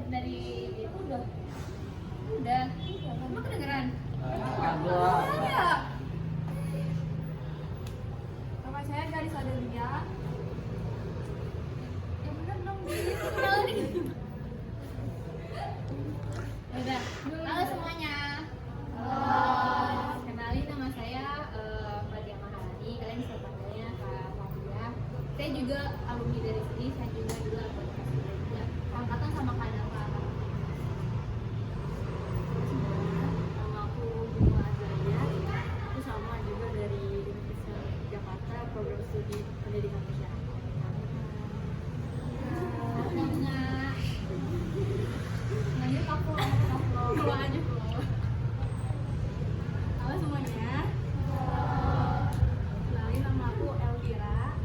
dari itu udah emang kedengeran? Ada. Nama saya Garis Adelia. Ya bener dong, kenalin. Udah, halo semuanya. Kenalin, nama saya Fadia Maharani. Kalian bisa panggilnya Kak Fadia. Saya juga alumni dari sini. Saya juga dulu alumni angkatan sama Kak Nava. Nama aku Bima Azania. Aku sama juga dari Universitas Jakarta, program studi pendidikan masyarakat. Namanya Kaplo aja. Halo semuanya. Kenalin, nama aku Elvira.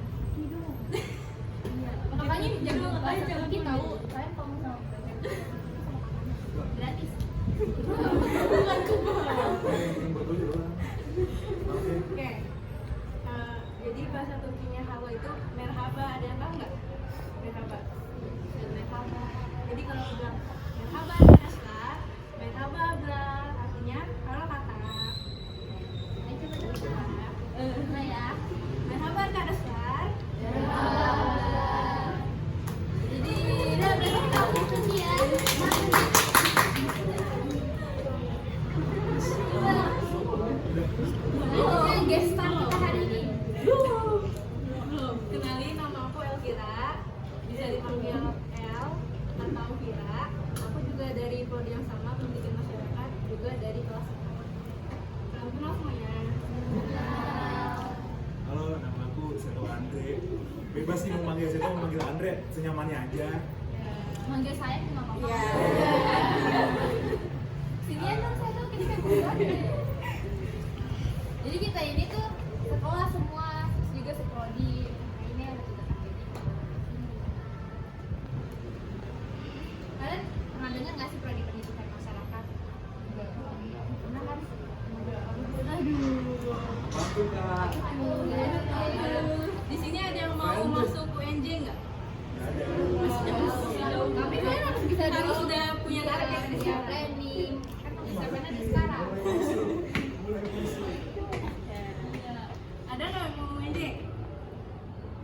Makanya jago bahasa Turki tahu. Kalian kalau mau gratis. Oke. Jadi bahasa Turkinya hawa itu merhaba. Ada yang tahu nggak? Merhaba. Merhaba. Jadi kalau aku bilang merhaba arkadaşlar, merhaba abla, artinya halo kakak. Nah ya. Merhaba arkadaşlar. Jadi udah berarti kita udah Turki ya. Nah, gestar kita hari ini. Kenalin, nama aku Elvira. Bisa dipanggil El atau Vira. Aku juga dari prodi yang sama, pendidikan masyarakat, juga dari kelas 4. Salam kenal semuanya. Halo, nama aku Seto Andre. Bebas sih mau manggil Seto, mau manggil Andre, senyamannya aja. Manggil saya nggak apa-apa. Iya. Sini aja saya tuh kita buat. Jadi kita ini tuh sekolah semua, terus juga seprodi. Nah ini ada juga kalian pernah dengar nggak sih prodi pendidikan masyarakat? Pernah kan? Waktu kak. Di sini ada yang mau masuk UNJ nggak? Ada. Tapi kalian harus bisa Harus dulu sudah punya target dari sekarang. planning. Kan persiapannya dari sekarang. Ada nggak yang mau UNJ?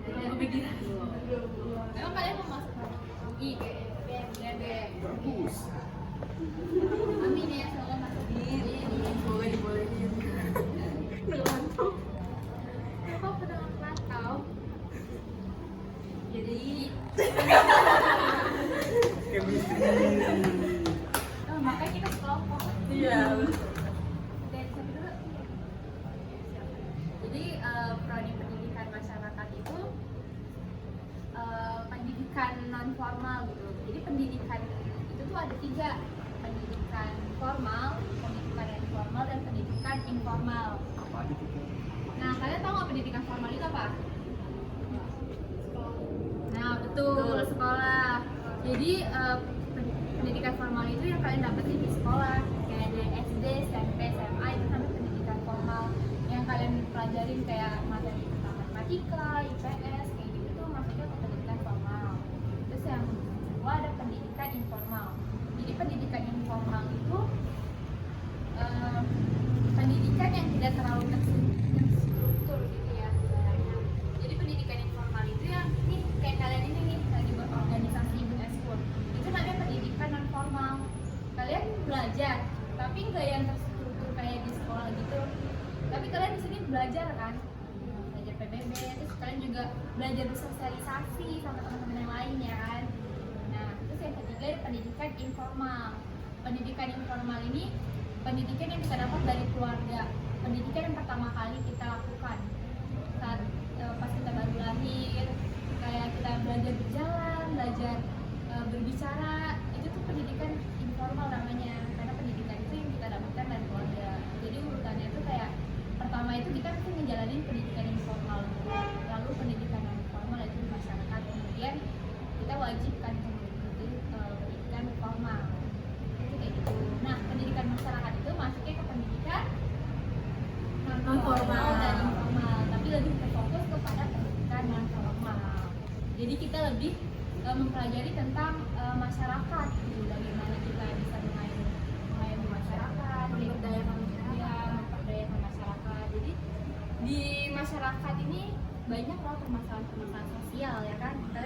Aku pikiran. Memang kalian mau masuk UI, BMD. Bagus. Amin ya, semoga masuk Boleh dibolehin. Kok dengan rantau? Jadi Chemistry. Makanya kita sekelompok. iya. Oke, siapa dulu? Jadi prodi pendidikan masyarakat itu pendidikan non formal gitu. Jadi pendidikan itu tuh ada 3, pendidikan formal, pendidikan informal, dan pendidikan informal. Apa aja tuh? Nah, kalian tahu nggak pendidikan formal itu apa? Nah, betul, sekolah. Jadi pendidikan formal itu yang kalian dapetin di sekolah, kayak dari SD, SMP, SMA itu namanya pendidikan formal. Yang kalian pelajarin kayak materi tentang matematika, IPS, kayak gitu tuh masuknya ke pendidikan formal. Terus yang kedua ada pendidikan informal. Jadi pendidikan informal itu pendidikan yang tidak terlalu terstruktur gitu ya caranya. Jadi pendidikan informal itu yang nih kayak kalian ini nih lagi berorganisasi ekskul. Itu namanya pendidikan non formal. Kalian belajar, tapi nggak yang terstruktur kayak di sekolah gitu. Tapi kalian di sini belajar kan, belajar PBB, terus kalian juga belajar bersosialisasi sama teman-teman yang lain ya kan. Nah, terus yang ketiga ada pendidikan informal. Pendidikan informal ini pendidikan yang kita dapat dari keluarga, pendidikan yang pertama kali kita lakukan saat pas kita baru lahir, kayak kita belajar berjalan, belajar berbicara, itu tuh pendidikan informal namanya, karena pendidikan itu yang kita dapatkan dari keluarga. Jadi urutannya tuh kayak pertama itu kita mesti ngejalanin pendidikan informal dulu, lalu pendidikan non formal itu di masyarakat, kemudian kita wajib kan mengikuti pendidikan formal. Kayak gitu. Nah, pendidikan masyarakat itu masuknya ke pendidikan non formal dan informal, tapi lebih terfokus kepada pendidikan non formal. Jadi kita lebih mempelajari tentang masyarakat gitu, bagaimana kita bisa mengayomi masyarakat, memperdayakan masyarakat. Jadi di masyarakat ini banyak loh permasalahan-permasalahan sosial ya kan, kita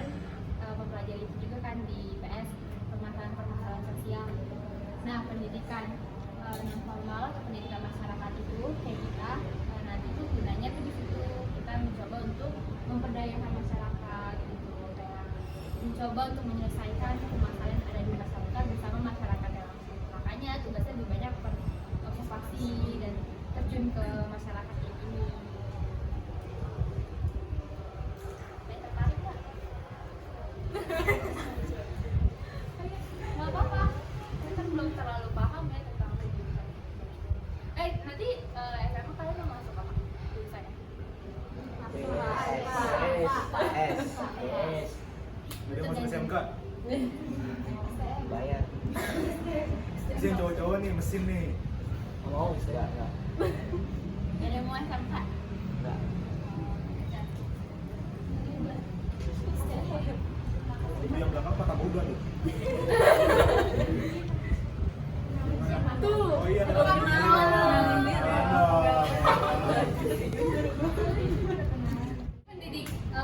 mempelajari itu juga kan di PS, permasalahan-permasalahan sosial gitu. Nah, pendidikan non formal atau pendidikan masyarakat itu kayak kita nanti tuh gunanya tuh di situ kita mencoba untuk memperdayakan masyarakat gitu, kayak mencoba untuk menyelesaikan permasalahan yang ada di masyarakat bersama masyarakat yang langsung. Makanya tugasnya lebih banyak observasi dan terjun ke masyarakat kayak gini. Tertarik nggak? Nggak apa-apa, saya kan belum terlalu paham ya tentang pendidikan. Nanti SMA kalian mau masuk apa? Jurusannya? Udah masuk SMK. Bayar. Mesin cowok-cowok nih, mesin nih. Mau enggak? Ada mau SMK? Enggak. Ibu yang belakang patah boga tuh. Tuh. Oh iya, Kenal.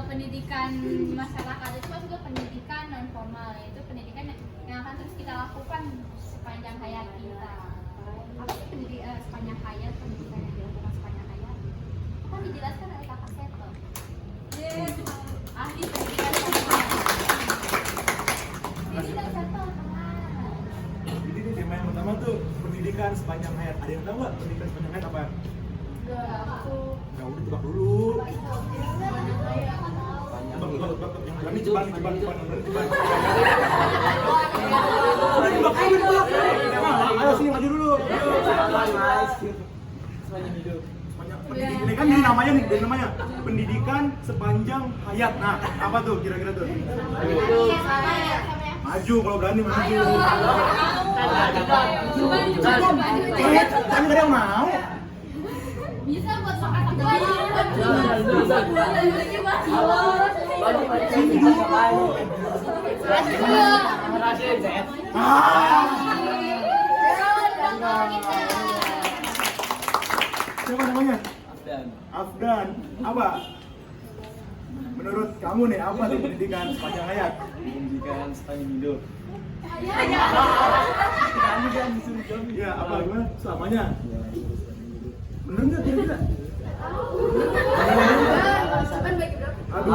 Pendidikan masyarakat itu juga pendidikan non formal, yaitu pendidikan yang akan terus kita lakukan sepanjang hayat kita. Apa sih sepanjang hayat, pendidikan yang dilakukan sepanjang hayat? Kan dijelaskan oleh Kakak Seto. Ahli pendidikan sepanjang hayat. Jadi Kak Seto kenal. Jadi ini tema yang pertama tuh pendidikan sepanjang hayat. Ada yang tahu nggak pendidikan sepanjang hayat apa? Ya udah tebak dulu. Tebak. Yang berani cepat. Ayo sini maju dulu. Pendidikan ini kan dari namanya pendidikan sepanjang hayat. Nah, apa tuh kira-kira tuh? Maju kalau berani maju. Kan ada yang mau. Bisa buat makan lagi. Siapa namanya? Afdan. Afdan. Apa? Menurut kamu nih apa tuh pendidikan sepanjang hayat? Pendidikan sepanjang hidup. Kamu jangan disuruh jawab. Ya apa gimana? Selamanya. Bener nggak kira-kira? Aduh,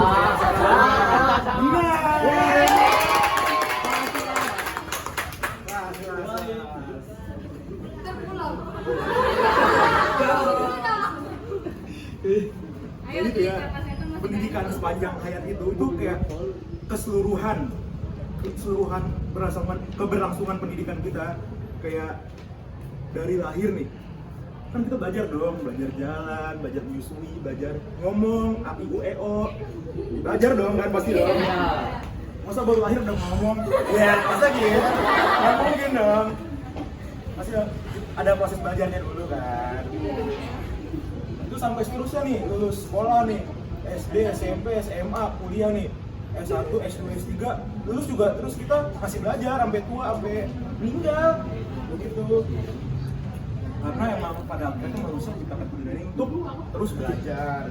Ayo gitu ya. Pendidikan sepanjang hayat itu kayak keseluruhan keberlangsungan pendidikan kita, kayak dari lahir nih. Kan kita belajar jalan, belajar menyusui, belajar ngomong, a, i, u, e, o. Belajar dong kan pasti dong. Masa baru lahir udah ngomong? Ya, masa gitu? Nggak mungkin dong. Pasti ada proses belajarnya dulu kan. Itu sampai seterusnya nih, lulus sekolah nih, SD, SMP, SMA, kuliah nih, S1, S2, S3, lulus juga terus kita masih belajar sampai tua, sampai meninggal, begitu. Karena emang pada akhirnya manusia diciptakan dari untuk terus belajar.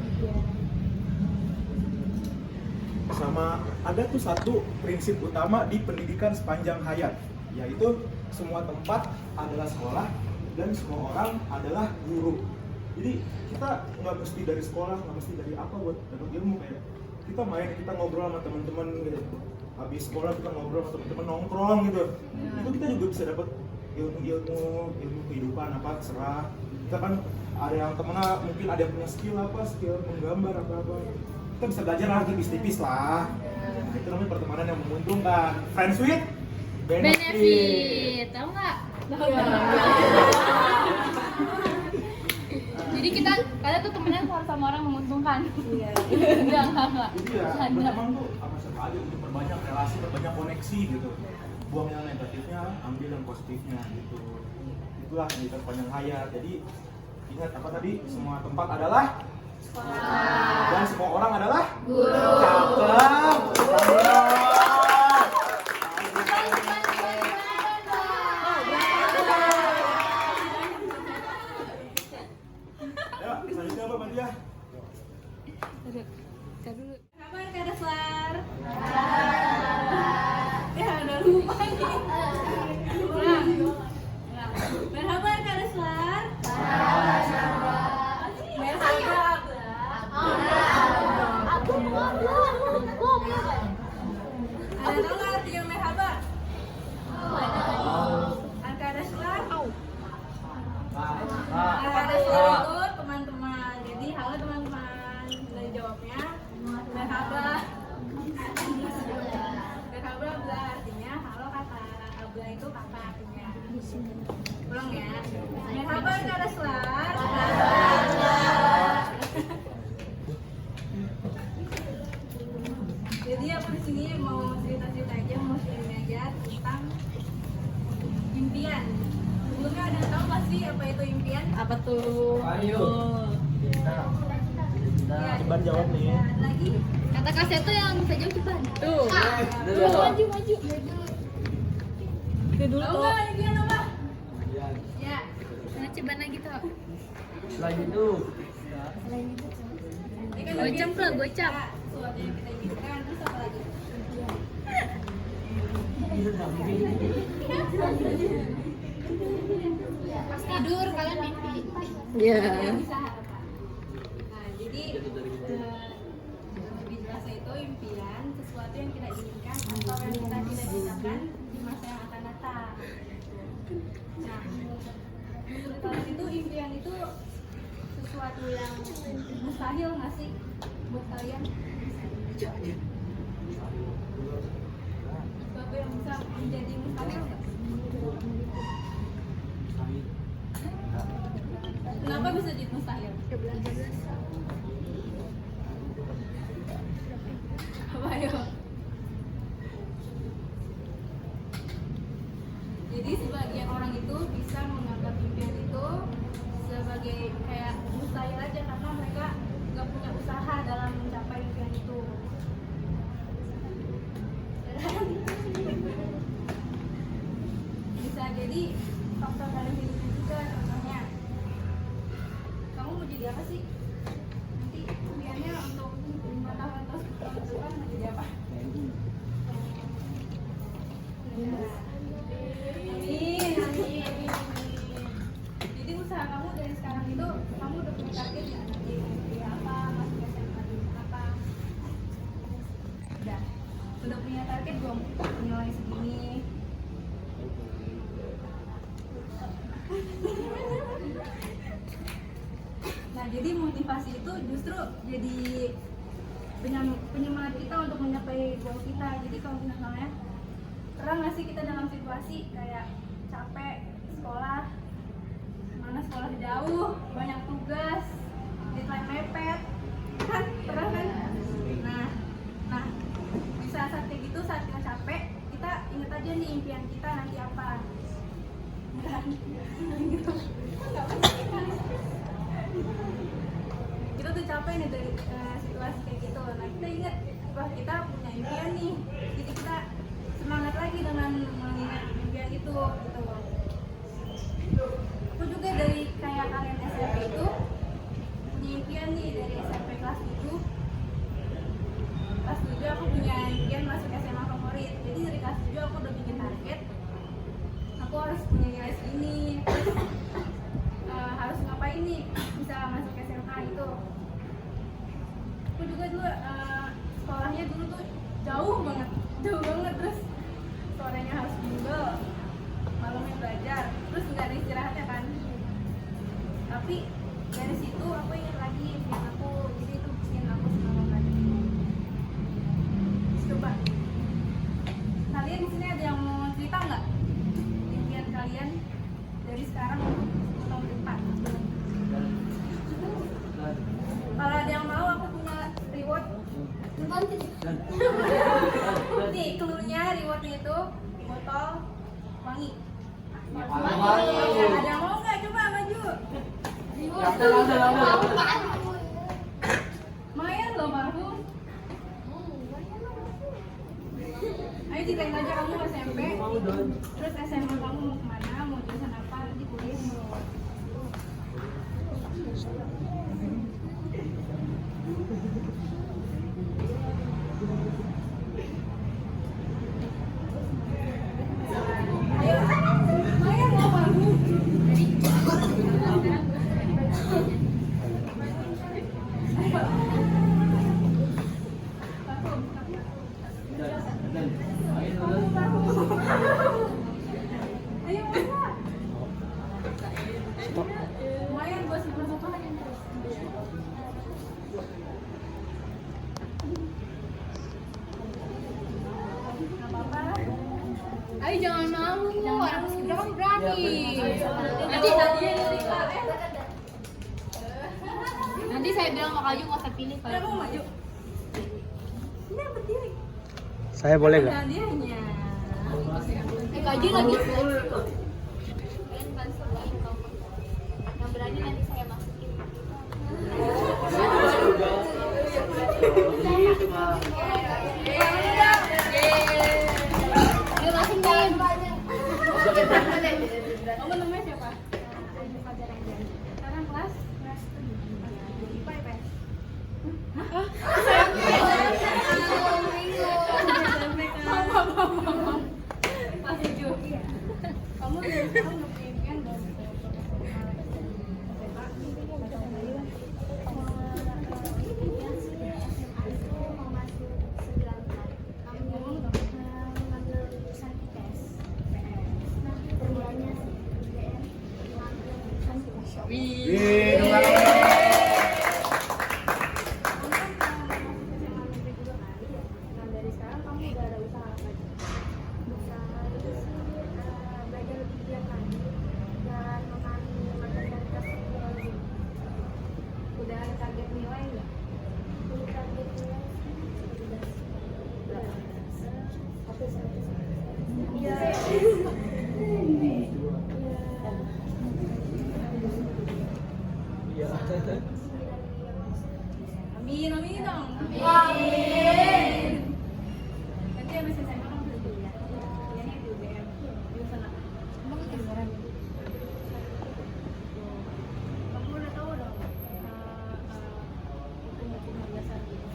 Sama ada tuh satu prinsip utama di pendidikan sepanjang hayat, yaitu semua tempat adalah sekolah dan semua orang adalah guru. Jadi kita nggak mesti dari sekolah, nggak mesti dari apa buat dapat ilmu, kayak kita main, kita ngobrol sama teman-teman gitu. Habis sekolah kita ngobrol sama teman-teman, nongkrong gitu. Itu kita juga bisa dapat ilmu kehidupan apa terserah. Kita kan ada yang temennya mungkin ada yang punya skill menggambar apa kita bisa belajar lah tipis-tipis lah. Nah, itu namanya pertemanan yang menguntungkan, friends with benefit. Tahu nggak? Jadi kalian tuh temenan sama orang menguntungkan. Iya. Enggak. Jadi ya berteman tuh apa saja aja untuk perbanyak relasi, perbanyak koneksi gitu. Buang yang negatifnya, ambil yang positifnya gitu. Itulah pendidikan sepanjang hayat. Jadi ingat apa tadi? Semua tempat adalah sekolah dan semua orang adalah guru. Cakep. lupa nih. Ulang. Merhaba Kak Ruslan. Merhaba Ada tahu nggak artinya merhaba? Kak Ruslan. Kak Ruslan itu teman-teman. Jadi halo teman-teman. Dan jawabnya merhaba. Merhaba Abla artinya halo kakak. Abla itu kakak artinya. Ulang ya. Merhaba Kak Ruslan. Jadi aku di sini mau cerita-cerita aja, mau sharing aja tentang impian. Sebelumnya ada yang tahu nggak sih apa itu impian? Apa tuh? Ayo. Ya, Ceban jawab nih. ada lagi. Kata kasih tuh yang bisa jauh cepat. Tuh. Maju maju. Itu dulu Tahu tuh. nggak impian apa? Ya. Nah, ceban lagi tuh. Lagi tuh. Ini kan Gocap impian lah, gocap. sesuatu yang kita inginkan, terus apa lagi? Pas tidur kalian mimpi. Iya. Yang bisa harapan. Nah, jadi lebih jelasnya itu impian sesuatu yang kita inginkan atau yang kita cita-citakan di masa yang akan datang. Nah, menurut kalian itu impian itu sesuatu yang mustahil nggak sih buat kalian? Sesuatu yang bisa menjadi mustahil nggak? Kenapa bisa jadi mustahil? Apa ya? Jadi sebagian orang itu bisa menganggap impian itu sebagai kayak mustahil aja karena mereka nggak punya usaha dalam mencapai impian itu. Bisa jadi faktor dari hidupnya juga, contohnya kamu mau jadi apa sih? Nanti impiannya untuk 5 tahun atau 10 tahun ke depan mau jadi apa? Amin, amin. Jadi usaha kamu dari sekarang itu kamu udah punya target ya nanti mau jadi apa, masuk SMA di apa? Udah punya target belum? Nilai segini. Nah, jadi motivasi itu justru jadi penyemangat kita untuk mencapai goal kita. Jadi kalau misalnya pernah nggak sih kita dalam situasi kayak capek sekolah, mana sekolah jauh, banyak tugas, deadline mepet, kan pernah kan? Nah di saat kayak gitu, saat kita capek, kita inget aja nih impian kita nanti apa. Dan gitu. Kita tuh capek nih dari situasi kayak gitu. Nah kita inget bahwa kita punya impian nih, jadi kita semangat lagi dengan mengingat impian itu gitu. Aku juga dari kayak kalian SMP itu punya impian nih dari SMP kelas 7. Kelas 7 aku punya impian masuk SMA favorit. Jadi dari kelas 7 aku udah bikin target. Aku harus punya nilai segini. Terus harus ngapain nih bisa masuk SMA itu. Aku juga dulu sekolahnya dulu tuh jauh banget terus sorenya harus bimbel, malamnya belajar, terus nggak ada istirahatnya kan. Tapi dari situ aku ingat lagi impian aku, jadi itu bikin aku semangat lagi. Coba kalian di sini ada yang mau cerita nggak impian kalian dari sekarang untuk 10 tahun ke depan? Kalau ada yang mau, aku punya reward. Nih, cluenya rewardnya itu botol wangi. Ada yang mau nggak? Coba maju. Lumayan loh parfum. Ayo ceritain aja kamu SMP, terus SMA kamu mau kemana, mau jurusan apa, nanti kuliah mau. Ayo masak. Stop. Lumayan buat satu lagi. Nggak apa-apa. Ayo jangan malu, orang kita kan berani. Nanti saya bilang sama Kak Ju nggak usah pilih Kenapa mau maju? Ini berdiri. Saya boleh nggak? Hadiahnya. Kak Ju lagi full. Kalian bantu yang berani nanti saya masukin. Ayo masukin. Kamu namanya siapa? Sekarang kelas? IPA ya? Pas Ju. Kamu dari sekarang udah punya impian dan Wih, dong lagi. dari sekarang kamu udah ada usaha apa? Usaha itu sih belajar lebih giat lagi dan memahami materialitas teknologi. Udah ada target nilai nggak? Udah target nilai Iya. Iya. Amin, amin dong. Amin. Nanti habis SMA kamu bisa kuliah. Kuliahnya di UGM. Jurusan apa? Kamu udah tahu dong hitung biasa gitu.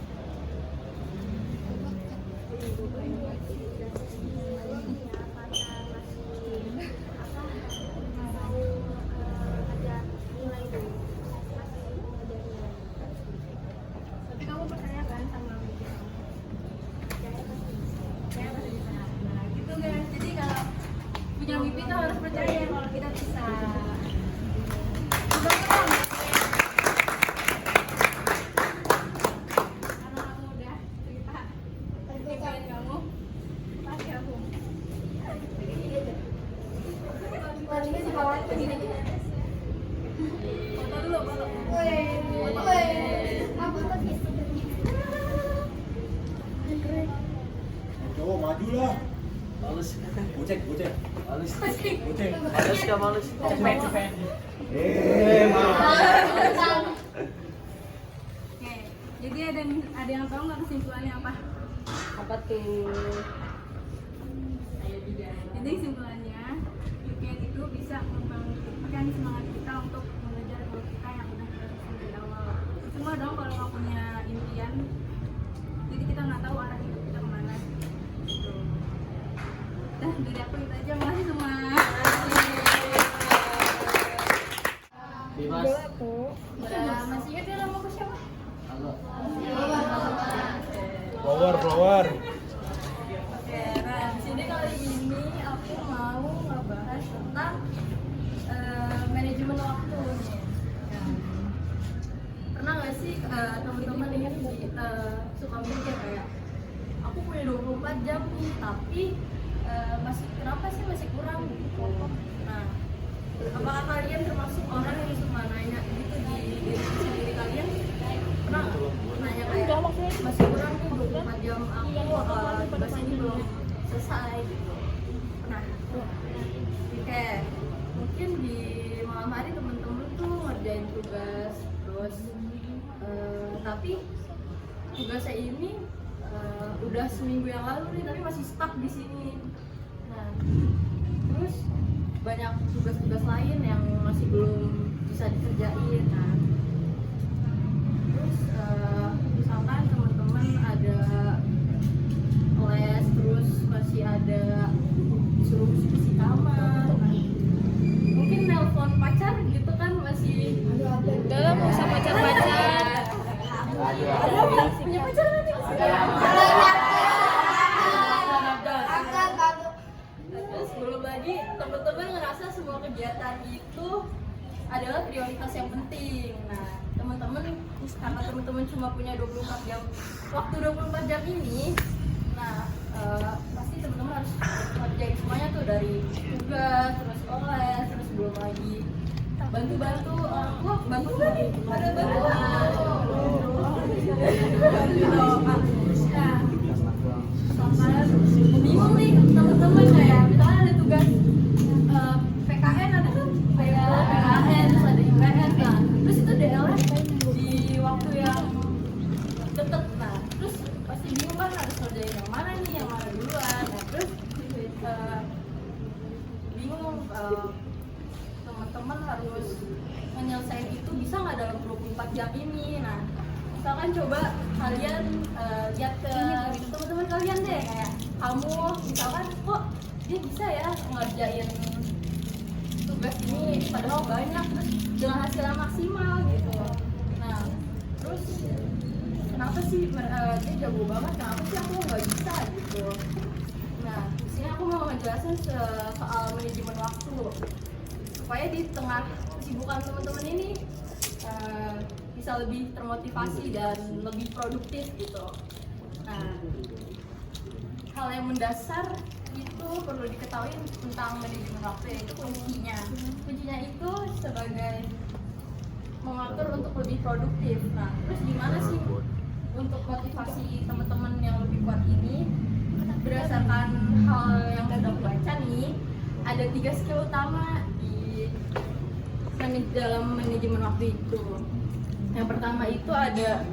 Tapi kamu percaya kan sama mimpi kamu? Saya pasti bisa. Nah, gitu guys. Jadi kalau punya mimpi tuh harus percaya kalau kita bisa. Coba dong. Karena kamu udah cerita impian kamu, pasti aku. Foto dulu, foto. Cowok maju lah. Males. Gocek, gocek. Males. Gocek. Males nggak males? Cepet. Oke, jadi ada yang tahu nggak kesimpulannya apa? Apa tuh? Jadi kesimpulannya, impian itu bisa membangkitkan semangat kita untuk mengejar goal kita yang udah kita susun dari awal. Semua dong kalau nggak punya impian, jadi kita nggak tahu arah hidup kita kemana. Gitu. Dah dari aku itu aja, makasih semua. Bebas. Masih ingat ya nama aku siapa? Halo. Flower. Oke, nah di sini kali ini aku mau ngebahas tentang manajemen waktu nih. Nah, pernah nggak sih teman-teman ini suka mikir kayak aku punya 24 jam nih, tapi kenapa sih masih kurang gitu? Nah, apakah kalian termasuk orang yang suka nanya gitu di diri kalian? Pernah nggak nanya kayak masih kurang nih 24 jam aku tugas ini belum selesai gitu. Nah, oke, mungkin di malam hari temen-temen tuh ngerjain tugas terus tapi tugasnya ini udah seminggu yang lalu nih tapi masih stuck di sini. Nah, terus banyak tugas-tugas lain yang masih belum bisa dikerjain. Nah, terus misalkan teman-teman ada les terus masih ada disuruh bersih kamar, mungkin nelpon pacar gitu kan masih Dalam mau sama pacar-pacar. punya pacar nanti Jadi teman-teman ngerasa semua kegiatan itu adalah prioritas yang penting. Nah, teman-teman karena teman-teman cuma punya 24 jam waktu 24 jam ini, nah pasti teman-teman harus ngerjain semuanya tuh, dari tugas, terus les, terus belum lagi bantu-bantu orang tua, bantu nggak nih? Ada bantuan. Nah, misalkan bingung nih teman-teman, kayak misalnya ada tugas PKN, ada kan PKN, terus ada IPN, nah terus itu DLS di waktu yang deket, nah terus pasti bingung kan harus ngerjain yang mana nih, yang mana duluan. Nah terus bingung, teman-teman harus menyelesaikan itu bisa nggak dalam 24 jam ini. Nah misalkan coba kalian lihat ke teman-teman kalian deh, kayak kamu misalkan kok dia bisa ya ngerjain tugas ini padahal banyak, terus dengan hasil yang maksimal gitu. Nah terus kenapa sih dia jago banget, kenapa sih aku nggak bisa gitu. Nah di sini aku mau ngejelasin soal manajemen waktu supaya di tengah kesibukan teman-teman ini bisa lebih termotivasi dan lebih produktif gitu. Nah, hal yang mendasar itu perlu diketahui tentang manajemen waktu, yaitu kuncinya. Kuncinya itu sebagai mengatur untuk lebih produktif. Nah, terus gimana sih untuk motivasi teman-teman yang lebih kuat ini? Berdasarkan hal yang sudah aku baca nih, ada 3 skill utama di dalam manajemen waktu itu. Yang pertama itu ada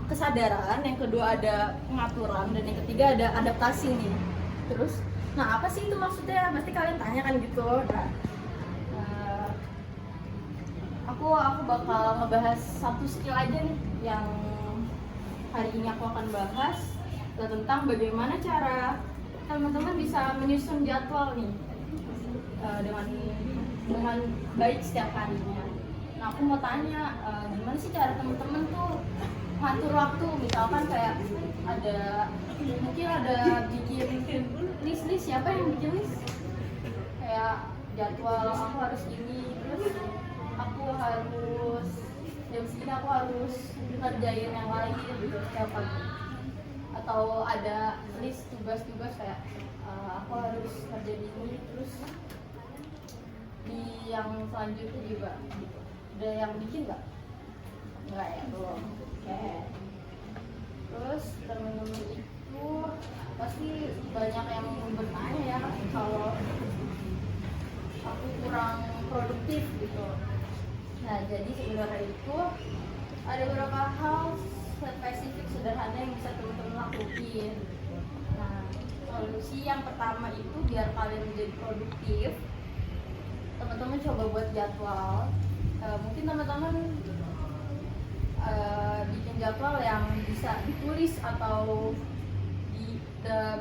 kesadaran, yang kedua ada pengaturan, dan yang ketiga ada adaptasi nih. Terus, nah apa sih itu maksudnya? Pasti kalian tanya kan gitu. Nah, aku bakal ngebahas satu skill aja nih yang hari ini aku akan bahas, tentang bagaimana cara teman-teman bisa menyusun jadwal nih dengan baik setiap harinya. Nah aku mau tanya, gimana sih cara teman-teman tuh ngatur waktu? Misalkan kayak mungkin ada bikin list, siapa yang bikin list? Kayak jadwal aku harus ini, terus aku harus jam segini aku harus ngerjain yang lain gitu setiap pagi. Atau ada list tugas-tugas kayak aku harus ngerjain ini, terus di yang selanjutnya juga gitu. Ada yang bikin nggak? Nggak ya, belum. Oke. Terus teman-teman itu pasti banyak yang bertanya ya, kalau aku kurang produktif gitu. Nah jadi sebenarnya itu ada beberapa hal spesifik sederhana yang bisa teman-teman lakuin. Nah solusi yang pertama itu biar kalian menjadi produktif, teman-teman coba buat jadwal. Mungkin teman-teman bikin jadwal yang bisa ditulis atau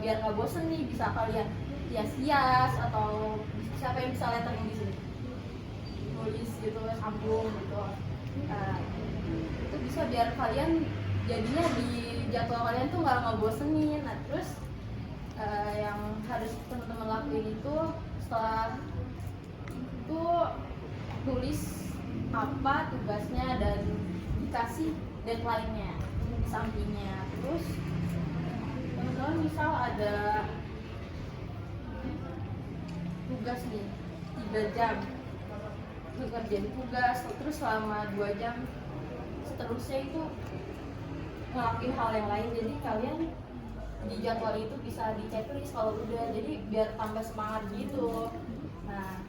biar nggak bosen nih, bisa kalian hias-hias, atau siapa yang bisa lettering di sini, nulis gitu, sambung gitu. Itu bisa biar kalian jadinya di jadwal kalian tuh nggak ngebosenin. Nah terus yang harus teman-teman lakuin itu setelah itu tulis apa tugasnya dan dikasih deadline-nya di sampingnya. Terus teman-teman misal ada tugas nih 3 jam ngerjain tugas, terus selama 2 jam seterusnya itu ngelakuin hal yang lain. Jadi kalian di jadwal itu bisa di checklist kalau udah, jadi biar tambah semangat gitu. Nah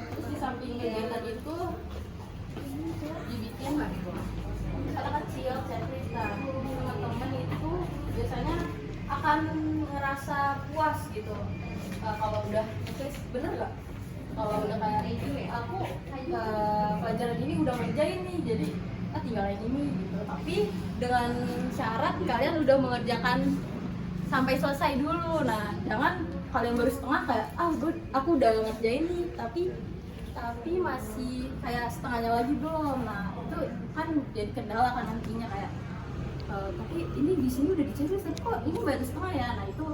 terus di samping kegiatan itu dibikin kata kecil checklist. Nah teman-teman itu biasanya akan ngerasa puas gitu kalau udah checklist. Bener nggak? Kalau udah kayak aku pelajaran ini udah ngerjain nih, jadi tinggal yang ini gitu. Tapi dengan syarat kalian udah mengerjakan sampai selesai dulu. Nah jangan kalian baru setengah kayak aku udah ngerjain nih, tapi masih kayak setengahnya lagi belum. Nah itu kan jadi kendala kan nantinya, kayak tapi ini di sini udah dicari, tapi kok ini baru setengah ya. Nah itu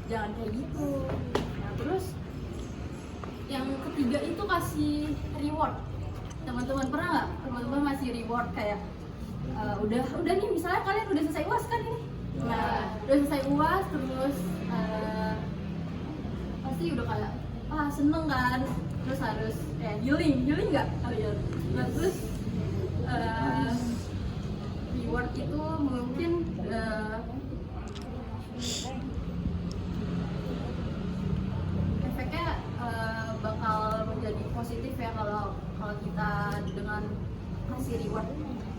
jangan kayak gitu. Nah terus yang ketiga itu kasih reward. Teman-teman pernah nggak teman-teman masih reward kayak udah nih misalnya kalian udah selesai UAS kan ini, nah udah selesai UAS terus pasti udah kayak seneng kan, terus harus healing nggak? Nah terus reward itu mungkin efeknya bakal menjadi positif ya kalau kita dengan kasih reward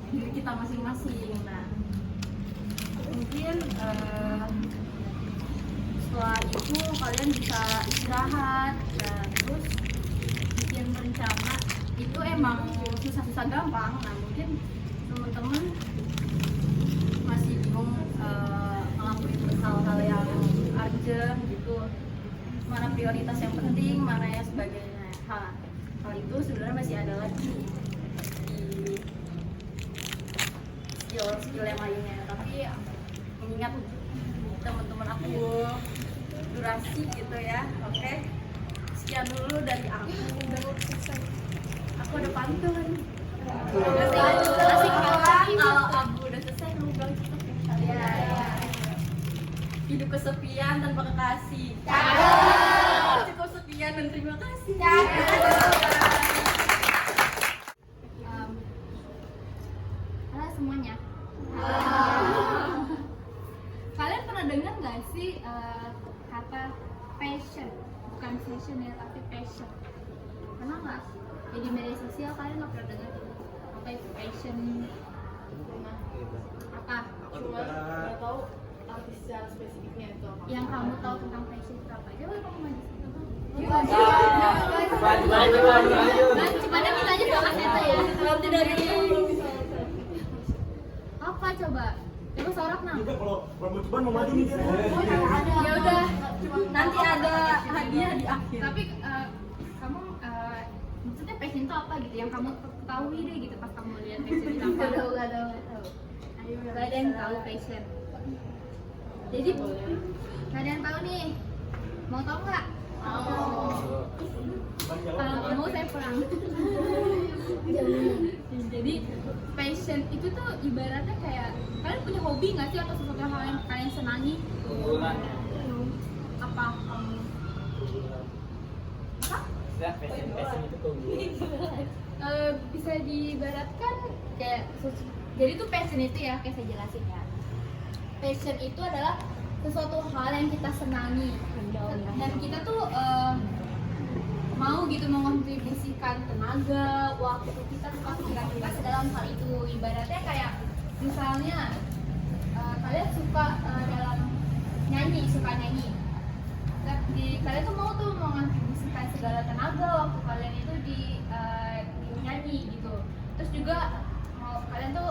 diri kita masing-masing. Nah mungkin setelah itu kalian bisa istirahat dan terus bikin rencana. Itu emang susah-susah gampang. Nah mungkin teman-teman masih bingung ngelakuin hal-hal yang urgent gitu, mana prioritas yang penting, mana yang sebagainya. Hal itu sebenarnya masih ada lagi di skill yang lainnya. Tapi mengingat teman-teman aku durasi gitu ya, oke. Sekian dulu dari aku. Aku udah pantun. Asik banget kalau aku udah selesai lu bilang cepet ya. Hidup kesepian tanpa kekasih. Cukup sekian dan terima kasih. Halo semuanya. Kalian pernah dengar nggak sih Kata passion, bukan fashion ya, tapi passion. Pernah nggak? Ya di media sosial kalian nggak pernah dengar apa itu passion? Apa? cuma nggak tahu arti secara spesifiknya itu apa. Yang kamu tahu tentang passion itu apa? Coba kamu maju. Cuma kita aja sama Seta ya. Nanti dari Apa coba? Coba sorak nang. Juga kalau mau coba mau maju nih dia. ya udah nanti ada hadiah di akhir. Tapi kamu maksudnya passion itu apa gitu? Yang kamu ketahui deh gitu pas kamu lihat passion itu apa? Gak tahu. Gak ada yang tahu passion. Jadi gak ada yang tahu nih. Mau tahu nggak? Kalau mau saya pulang. Jadi passion itu tuh ibaratnya kayak kalian punya hobi nggak sih atau sesuatu hal yang kalian senangi? Apa? Passion itu keunggulan. Bisa diibaratkan kayak jadi tuh passion itu ya, kayak saya jelasin ya. Passion itu adalah sesuatu hal yang kita senangi dan kita tuh mau gitu mengontribusikan tenaga, waktu kita, pikiran kita ke dalam hal itu. Ibaratnya kayak misalnya kalian suka dalam suka nyanyi. Kalian tuh mau mengontribusikan segala tenaga waktu kalian itu di nyanyi gitu. Terus juga kalian tuh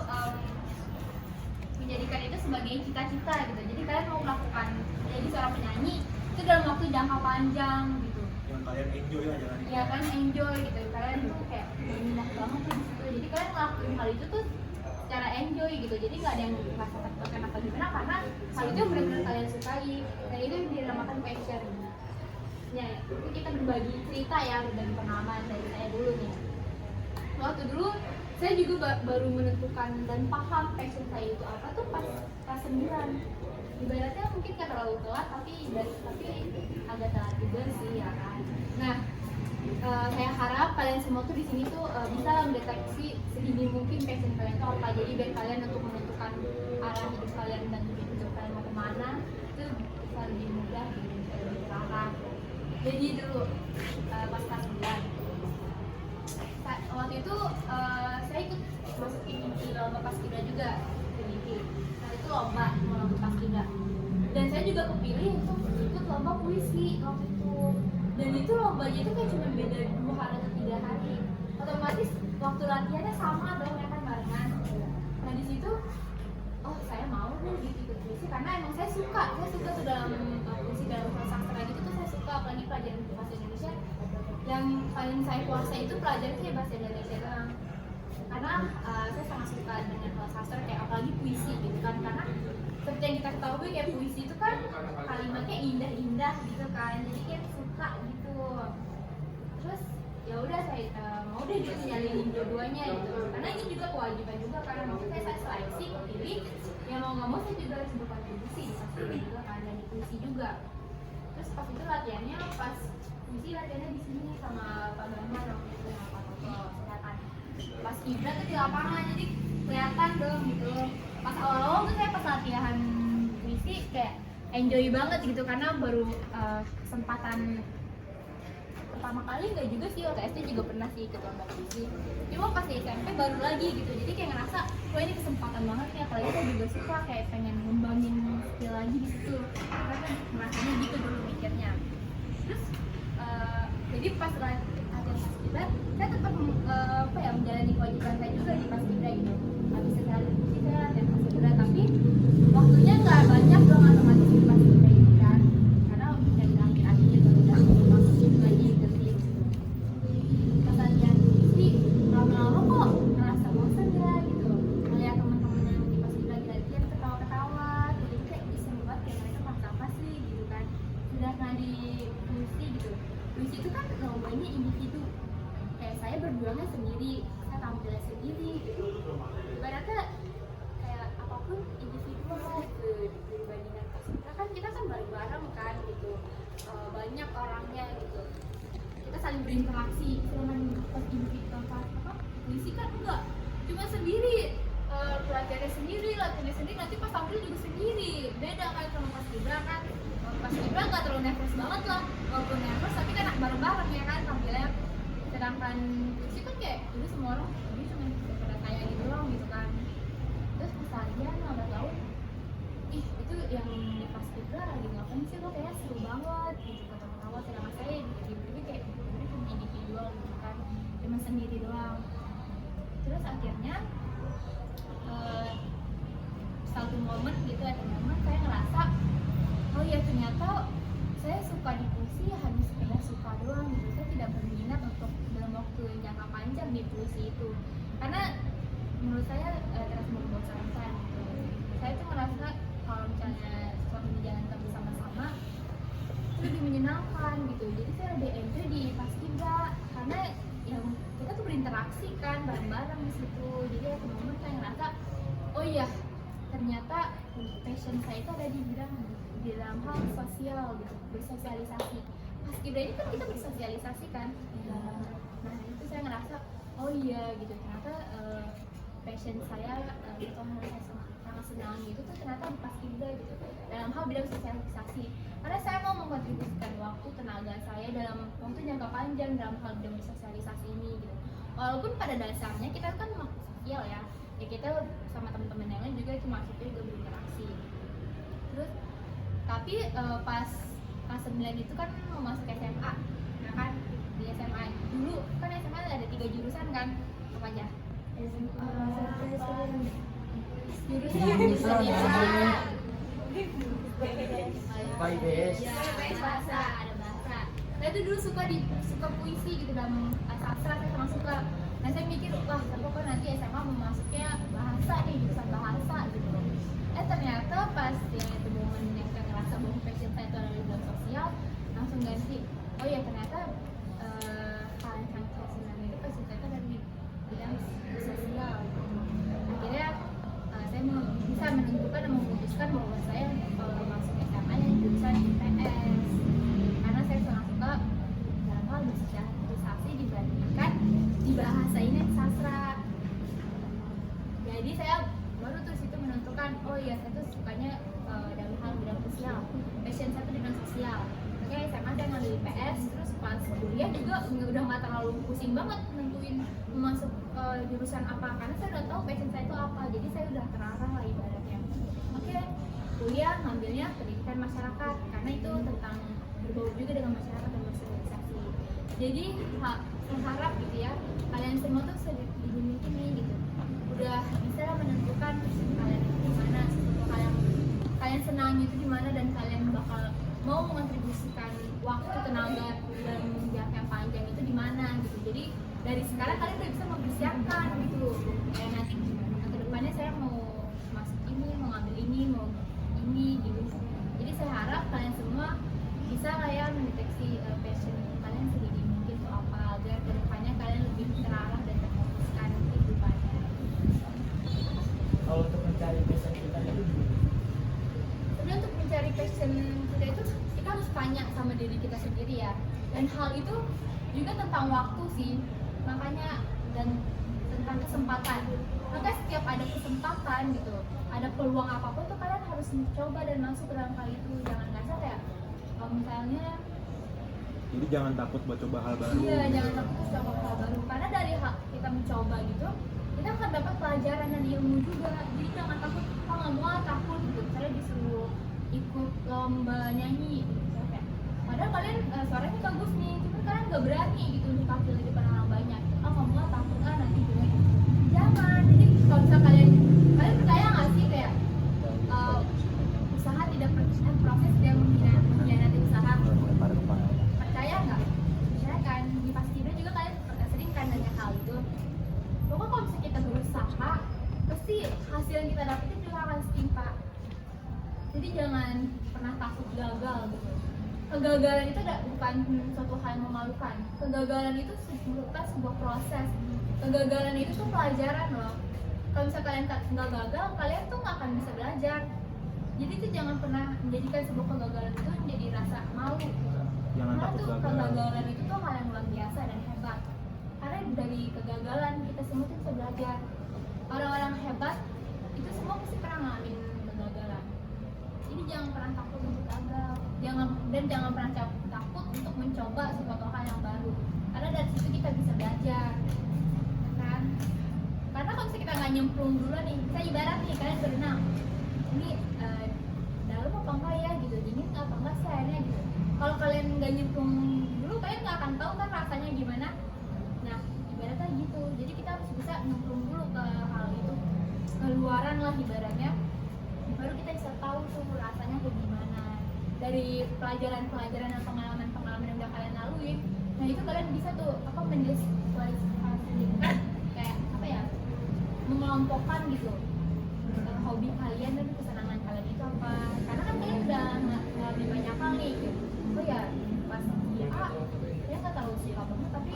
menjadikan itu sebagai cita-cita gitu. Jadi kalian mau melakukan jadi seorang penyanyi itu dalam waktu jangka panjang gitu. Yang kalian enjoy lah jalan. Ya kan enjoy gitu. Kalian tuh kayak minat banget tuh di situ. Jadi kalian ngelakuin hal itu tuh secara enjoy gitu. Jadi nggak ada yang merasa tertekan atau gimana karena hal itu yang benar-benar kalian sukai. Dan itu yang dinamakan passion. Ya, itu kita berbagi cerita ya, berbagi pengalaman dari saya dulu nih. Waktu dulu saya juga baru menentukan dan paham passion saya itu apa tuh pas kelas 9. Ibaratnya mungkin nggak terlalu telat tapi agak telat juga sih ya kan. Nah, saya harap kalian semua tuh di sini tuh bisa mendeteksi sedini mungkin passion kalian itu apa. Jadi biar kalian untuk menentukan arah hidup kalian dan hidup kalian mau kemana itu bisa lebih mudah dan lebih terarah. Jadi dulu pas kelas 9 waktu itu saya ikut masuk di lomba paskibra juga di nah itu lomba paskibra dan saya juga kepilih untuk ikut lomba puisi waktu itu. Dan itu lombanya itu kayak cuma beda 2 hari atau 3 hari, otomatis waktu latihannya sama dong ya kan, barengan. Nah di situ saya mau deh gitu ikut puisi karena emang saya suka tuh dalam puisi, dalam sastra gitu tuh saya suka, apalagi pelajaran bahasa Indonesia. Yang paling saya kuasai itu pelajaran kayak bahasa Indonesia doang. Karena saya sangat suka dengan hal sastra kayak apalagi puisi gitu kan, karena seperti yang kita ketahui kayak puisi itu kan kalimatnya indah-indah gitu kan, jadi kayak suka gitu. jalanin dua-duanya gitu. Karena ini juga kewajiban juga karena maksudnya saya seleksi kepilih, yang mau nggak mau saya juga harus berkontribusi di pas ini juga kan dan di puisi juga. Terus pas itu latihannya pas puisi latihannya di sini sama Pak Bambang waktu itu sama Pak Toto kesehatan. Pas kibra tuh di lapangan jadi kelihatan dong gitu. Pas awal-awal tuh saya pas latihan puisi kayak enjoy banget gitu karena baru kesempatan pertama kali. Nggak juga sih, waktu SD juga pernah sih ikut lomba puisi, cuma pas di SMP baru lagi gitu. Jadi kayak ngerasa wah ini kesempatan banget nih, apalagi saya juga suka kayak pengen ngembangin skill lagi di situ karena kan ngerasanya gitu dulu mikirnya. Terus jadi pas latihan paskibra saya tetap menjalani kewajiban saya juga di paskibra gitu. Habis sekali puisi saya latihan paskibra, tapi waktunya nggak banyak dong otomatis di paskibra ini kan, karena dari akhir-akhir baru udah masukin lagi ke tim. Pas latihan puisi lama-lama kok ngerasa bosan ya gitu, melihat teman-teman yang di paskibra lagi latihan ketawa-ketawa, jadi kayak seru banget kayak mereka pas apa sih gitu kan. Sedangkan di puisi gitu, puisi itu kan lombanya individu, kayak saya berjuangnya sendiri, saya tampilnya sendiri gitu. Ibaratnya kayak apapun individual gitu dibandingkan paskibra kan kita kan bareng-bareng kan gitu. Banyak orangnya gitu, kita saling berinteraksi. Sedangkan pas individu puisi kan enggak, cuma sendiri, latihannya sendiri, nanti pas tampil juga sendiri. Beda kan sama paskibra kan. Paskibra nggak terlalu nervous banget lah, walaupun nervous tapi kan bareng-bareng ya kan tampilnya. Sedangkan puisi kan kayak dulu semua orang ini cuma pada kayak gitu doang gitu kan. Terus pas latihan nggak tahu, ih itu yang di paskibra lagi ngapain sih, kok kayak seru banget gitu, ketawa-ketawa. Sedangkan saya di ini kayak individual gitu kan, cuma sendiri doang. Terus akhirnya satu momen gitu, ada momen saya ngerasa oh ya ternyata saya suka di puisi hanya sekedar suka doang gitu. Saya tidak berminat untuk dalam waktu jangka panjang di puisi itu, karena menurut saya terasa membosankan gitu. Saya tuh merasa kalau misalnya sesuatu dijalankan bersama-sama itu lebih menyenangkan gitu. Jadi saya lebih enjoy di paskibra karena yang kita tuh berinteraksi kan bareng-bareng di situ. Jadi ada momen saya ngerasa oh iya ternyata passion saya itu ada di dalam hal sosial gitu, bersosialisasi. Paskibra ini kan kita bersosialisasi kan. Nah itu saya ngerasa oh iya gitu, ternyata passion saya atau hal saya sangat senang gitu tuh ternyata di paskibra gitu, dalam hal bidang sosialisasi. Karena saya mau mengkontribusikan waktu tenaga saya dalam waktu jangka panjang dalam hal bidang sosialisasi ini gitu. Walaupun pada dasarnya kita kan makhluk sosial ya kita sama teman-teman yang lain juga cuma juga berinteraksi. Terus tapi pas kelas 9 itu kan mau masuk SMA, nah kan di SMA dulu kan SMA ada 3 jurusan kan, apa aja? Jurusan bahasa, ada bahasa. Saya tuh dulu suka puisi gitu, dalam sastra saya sangat suka. Nah saya mikir wah kok nanti SMA mau masuknya bahasa nih, jurusan bahasa gitu. Ternyata pas yang itu momen yang saya ngerasa bahwa passion saya itu adalah di bidang sosial, langsung ganti. Oh ya ternyata hal yang saya senang itu passion saya itu ada di bidang sosial. Akhirnya saya bisa menentukan dan memutuskan bahwa saya masuk SMA yang jurusan IPS karena saya sangat suka dalam hal bersosialisasi dibandingkan di bahasa ini sastra. Jadi saya baru terus itu menentukan oh iya saya tuh sukanya dalam hal bidang sosial, passion saya tuh di bidang sosial. Oke SMA saya ngambil IPS, terus pas kuliah juga udah nggak terlalu pusing banget nentuin masuk jurusan apa karena saya udah tahu passion saya itu apa, jadi saya udah terarah lah ibaratnya. Oke kuliah ngambilnya pendidikan masyarakat karena itu tentang berbau juga dengan masyarakat dan bersosialisasi. Jadi saya harap gitu ya kalian semua tuh dimiliki nih gitu, udah bisa menentukan kalian itu di mana, sesuatu hal yang kalian senangi itu di mana, dan kalian bakal mau mengontribusikan waktu, tenaga, dan jangka yang panjang itu di mana gitu. Jadi dari sekarang kalian udah bisa mempersiapkan gitu. Kayak nanti ke depannya saya mau masuk ini, mau ngambil ini, mau ini gitu. Jadi saya harap kalian semua bisa lah ya mendeteksi passion kalian sedini mungkin tuh apa, agar ke depannya kalian lebih terarah dan terfokus mencari passion kita itu Sebenarnya untuk mencari passion kita itu kita harus tanya sama diri kita sendiri ya. Dan hal itu juga tentang waktu sih. Makanya dan tentang kesempatan. Maka setiap ada kesempatan gitu, ada peluang apapun tuh kalian harus mencoba dan masuk ke dalam hal itu. Jangan ngerasa kayak kalau misalnya Jadi jangan takut buat coba hal baru. iya, jangan takut coba hal baru. Karena dari hak kita mencoba gitu, kita akan dapat pelajaran dan ilmu juga. Jadi jangan takut, oh nggak mau takut gitu. Misalnya disuruh ikut lomba nyanyi gitu. Misalnya kayak, padahal kalian suaranya bagus nih, cuma kalian nggak berani gitu untuk tampil di depan orang banyak. Oh nggak mau takut nanti jelek. Jangan. Jadi kalau misal kalian percaya nggak sih kayak usaha tidak proses tidak mengkhianati usaha. Percaya nggak? Percaya kan? Di pastinya juga kalian sering kan nanya hal itu. Pokoknya kalau misalnya kita berusaha, pasti hasil yang kita dapetin juga akan setimpa. Jadi jangan pernah takut gagal gitu. Kegagalan itu bukan suatu hal yang memalukan. Kegagalan itu merupakan sebuah proses. Kegagalan itu tuh pelajaran loh. Kalau misalnya kalian nggak gagal, kalian tuh nggak akan bisa belajar. Jadi tuh jangan pernah menjadikan sebuah kegagalan itu menjadi rasa malu gitu. Jangan Karena takut tuh gagal. kegagalan itu tuh hal yang luar biasa dan hebat. Karena dari kegagalan kita semua tuh bisa belajar. Orang-orang hebat itu semua pasti pernah ngalamin kegagalan. Jadi jangan pernah takut untuk gagal. Jangan pernah takut untuk mencoba sesuatu hal yang baru. Karena dari situ kita bisa belajar. Kan? Karena kalau misalnya kita nggak nyemplung dulu nih, kita ibarat nih kalian berenang. Ini dalam apa enggak ya gitu, dingin apa enggak sih airnya gitu. Kalau kalian nggak nyemplung dulu, kalian nggak akan tahu kan rasanya gimana. Nah, ibaratnya gitu. Jadi kita harus bisa nyemplung dulu ke hal itu, keluaran lah ibaratnya. Baru kita bisa tahu tuh rasanya kayak gimana. Dari pelajaran-pelajaran dan pengalaman-pengalaman yang udah kalian lalui. Nah itu kalian bisa tuh mendiskualifikasikan kayak apa ya, mengelompokkan gitu hobi kalian dan kesenangan kalian itu apa. Karena kan kalian udah ngalamin banyak hal nih gitu. Oh ya pas di A saya nggak tahu suka banget, tapi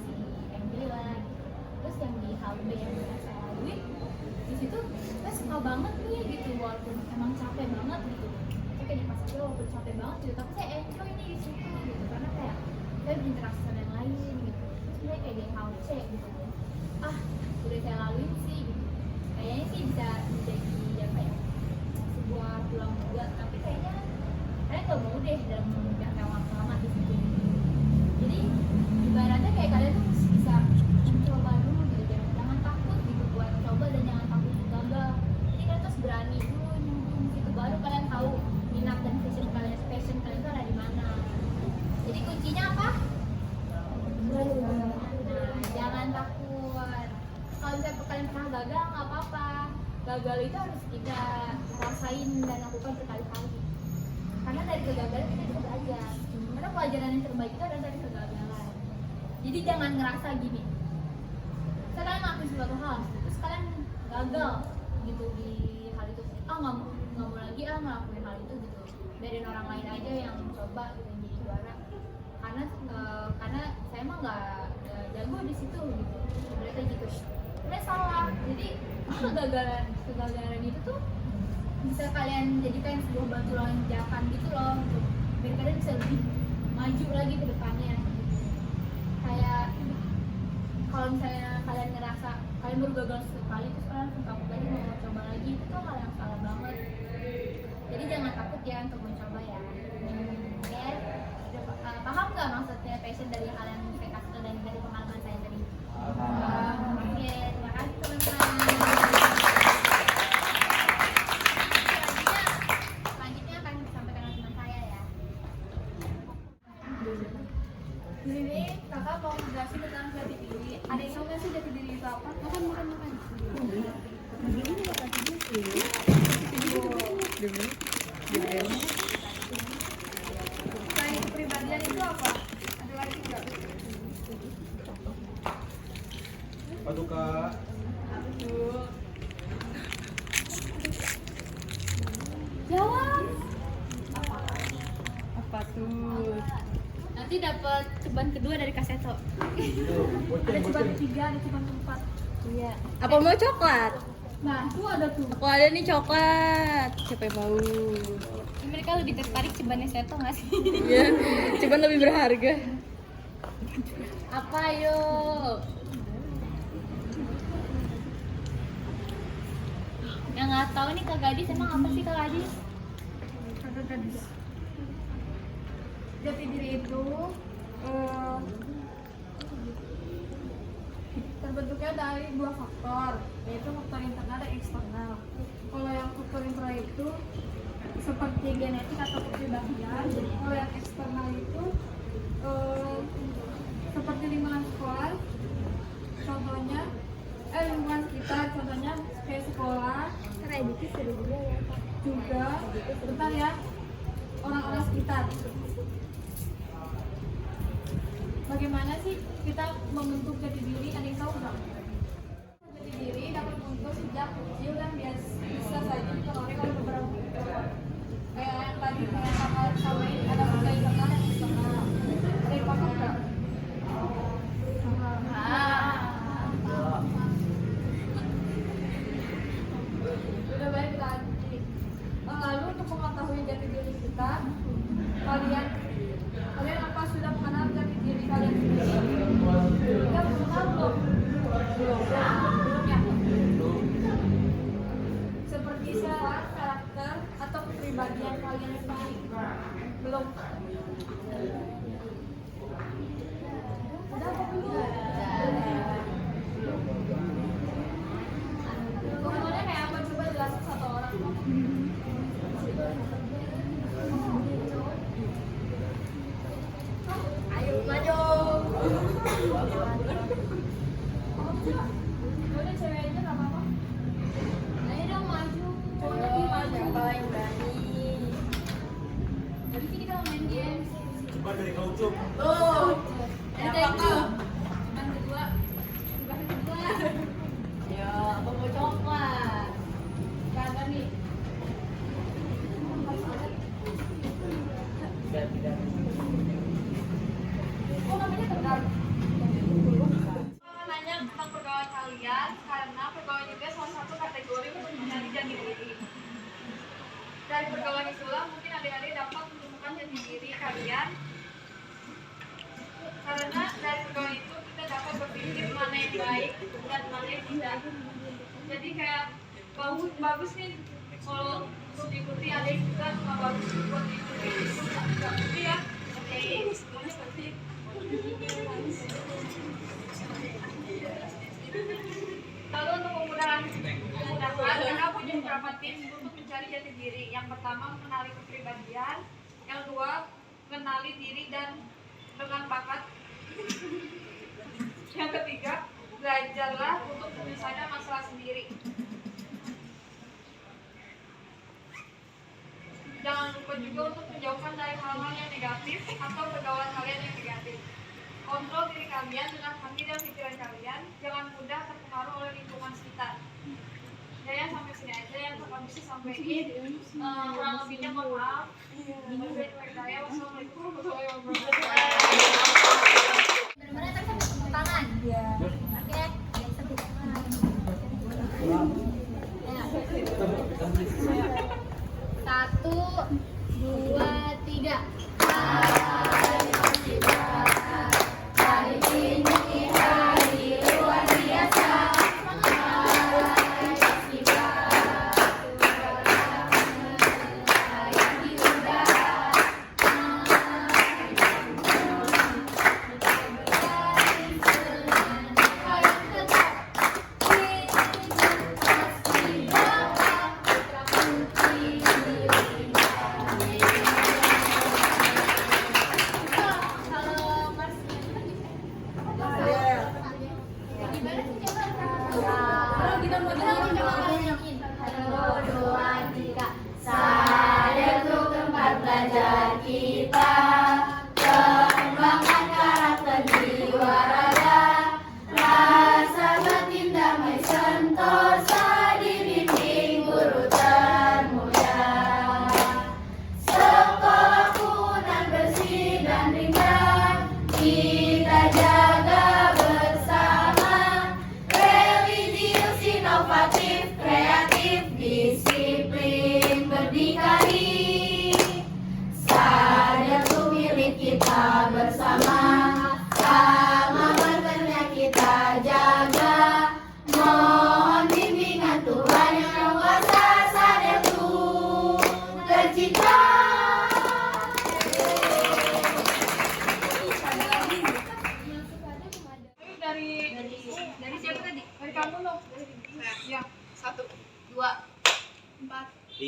si yang bilang terus yang di hal B yang udah saya lalui di situ saya suka banget nih gitu, walaupun emang capek banget gitu. Saya kayak di pas itu walaupun capek banget gitu, tapi saya enjoy nih di situ gitu. Karena kayak saya berinteraksi sama yang lain gitu. Terus saya kayak di hal C gitu. Udah saya lalui sih gitu. Kayaknya sih bisa menjadi apa ya, sebuah tulang juga, tapi kayaknya kalian gak mau deh dalam jangka waktu lama di situ. Jadi ibaratnya kayak kalian tuh bisa mencoba dulu gitu, jangan takut gitu buat coba dan jangan takut gagal. Jadi kalian terus berani dulu nyemplung gitu, baru kalian tahu minat dan passion kalian itu ada di mana. Jadi kuncinya apa? Jangan takut. Kalau misalnya kalian pernah gagal nggak apa-apa. Gagal itu harus kita rasain dan lakukan berkali-kali. Karena dari kegagalan kita bisa belajar. Karena pelajaran yang terbaik itu adalah dari kegagalan. Jadi jangan ngerasa gini. Kalian ngelakuin suatu hal, terus kalian gagal gitu di hal itu. Nggak mau lagi ngelakuin hal itu gitu. Biarin orang lain aja yang coba gitu jadi juara. Karena saya emang nggak jago di situ gitu. Berarti gitu. Sebenarnya salah. Jadi kegagalan itu tuh bisa kalian jadikan sebuah batu lonjakan gitu loh, untuk biar kalian bisa lebih maju lagi ke depannya. Kayak kalau misalnya kalian ngerasa kalian baru gagal sekali terus kalian takut lagi mau coba lagi, itu tuh hal yang salah banget. Jadi jangan takut ya untuk mencoba ya. Oke? Paham nggak maksudnya passion dari hal yang saya kasih dan dari pengalaman saya tadi? Oke, terima kasih teman-teman. Selanjutnya akan disampaikan oleh teman saya ya. Ini kakak mau menjelaskan tentang jati diri. Ada yang tahu nggak sih jati diri itu apa? Makan. Selain kepribadian itu apa? Ada lagi nggak? Apa tuh kak? Jawab. Apa tuh? Nanti dapat ceban kedua dari Kaseto. Ada ceban 3, ada ceban 4. Iya. Apa mau coklat? Nah, tuh ada tuh. Aku ada nih coklat. Siapa yang mau? Mereka lebih tertarik cebannya Seto nggak sih? Iya, cuman lebih berharga. Apa yuk? Yang nggak tahu nih Kak Gadis emang apa sih Kak Gadis? Kakak gadis. Jati diri itu terbentuknya dari dua faktor, yaitu faktor internal dan eksternal. Kalau yang faktor internal itu seperti genetik atau kepribadian, kalau yang eksternal itu seperti lingkungan sekolah, contohnya lingkungan sekitar, contohnya kayak sekolah, juga bentar ya, orang-orang sekitar. Bagaimana sih kita membentuk jati diri? Ada yang tahu nggak? Jati diri dapat dibentuk sejak kecil dan bisa saja dipengaruhi oleh beberapa faktor. Kayak yang tadi kayak kakak samain ada faktor internal dan eksternal. Ada yang paham nggak? Udah baik lagi. Lalu untuk mengetahui jati diri kita, kalian apa sudah mengenal jati diri kalian sendiri? Kita mengenal belum? Belum ya. Seperti sifat, karakter, atau kepribadian kalian sendiri? Belum. Udah apa belum? Pokoknya kayak apa coba jelasin satu orang. Ayo maju. Udah cewek aja nggak apa-apa. Ayo dong maju. Cowoknya gimana? Yang paling berani. Jadi kita mau main game. Coba dari kaucuk. Oh. Yang kedua. Yang kedua. Yang kedua. Ya, aku mau coklat. Kagak nih. Tidak. Oh, namanya tegar. Nanya tentang pergaulan kalian karena pergaulan juga salah satu kategori untuk mencari jati diri. Dari pergaulan itulah mungkin adik-adik dapat menemukan jati diri kalian. Karena dari pergaulan itu kita dapat berpikir mana yang baik dan mana yang tidak. Jadi kayak bagus nih kalau untuk diikuti, ada yang juga nggak bagus buat diikuti. Tapi ya, oke, semuanya pasti. Lalu untuk memudahkan, kita punya beberapa tips untuk mencari jati diri. Yang pertama, mengenali kepribadian. Yang kedua, mengenali diri dan dengan bakat. Yang ketiga, belajarlah untuk menyelesaikan masalah sendiri. Jangan lupa juga untuk menjauhkan dari hal-hal yang negatif atau pergaulan kalian yang negatif. Kontrol diri kalian dengan hati dan pikiran kalian. Jangan mudah terpengaruh oleh lingkungan sekitar. Ya, sampai sini aja yang kakak bisa sampaikan. Kurang lebihnya mohon maaf. Wassalamualaikum warahmatullahi wabarakatuh. Benar-benar tadi sampai tepuk tangan. Oke. Satu, dua, tiga. Hari ini hari luar biasa.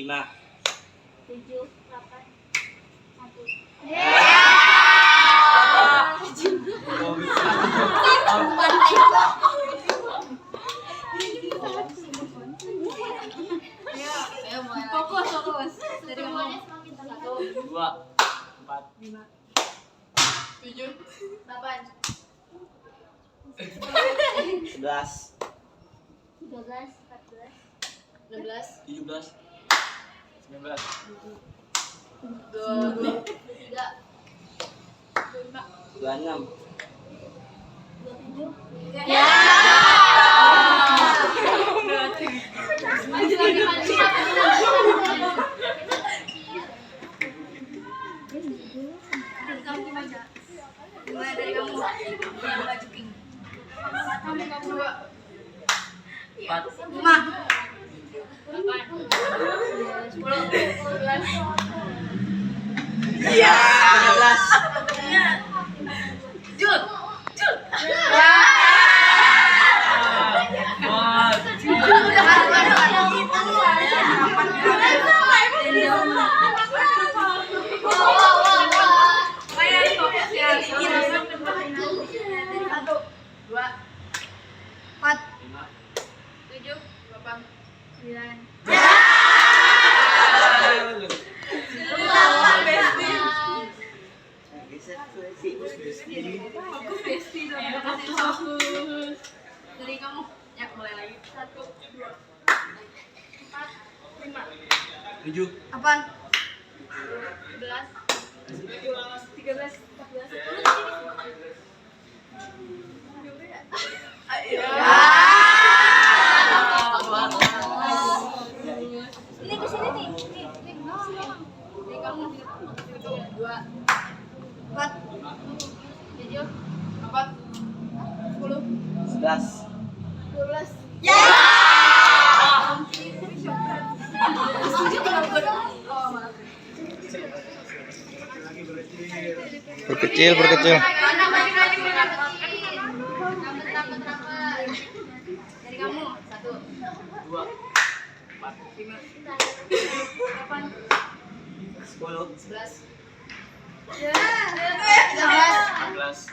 5. 7, 8, 1. Ayo mulai lagi. Fokus. Dari kamu. Semuanya semakin satu. 2, 4, 5, 7, 8, 11, 13, 14, 16, 17, 19, 22, 23, 25, 26. 27. Ya. Maju lagi, maju. Kamu gimana? Mulai dari kamu. Yang baju pink. Kamu 2, 4, 5, 8, 10, 11. 13. Jul. Dari kamu. Ya, mulai lagi. 1, 2, 4, 5. 7. Apaan? 11, 13, 14. ini ke sini nih. Dari kamu. 2, 4, 7, 8, 10, 11. 12. Perkecil. Dari kamu. 1, 2, 4, 5, 8, 10, 11, 14,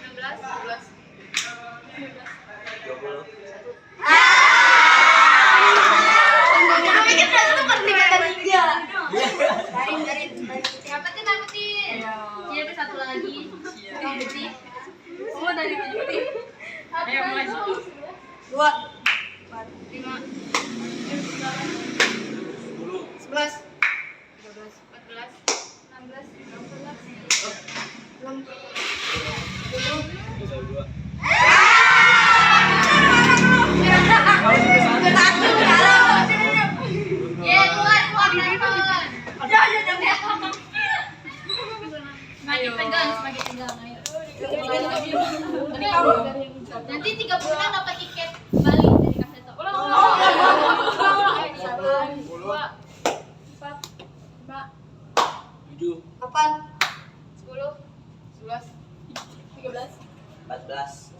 16, 20. Dapetin. Iya, ada satu lagi. Yang putih. Oh, dari baju putih. Ayo mulai. 2, 4, 5, 11, 12, 14, 16, 17, 22. Iya, keluar nonton. Semakin tegang, ayo. Dari kamu. Nanti 30 dapat tiket Bali dari Kaseto. 1, 2, 4, 5, 7, 8, 10, 11, 13, 14,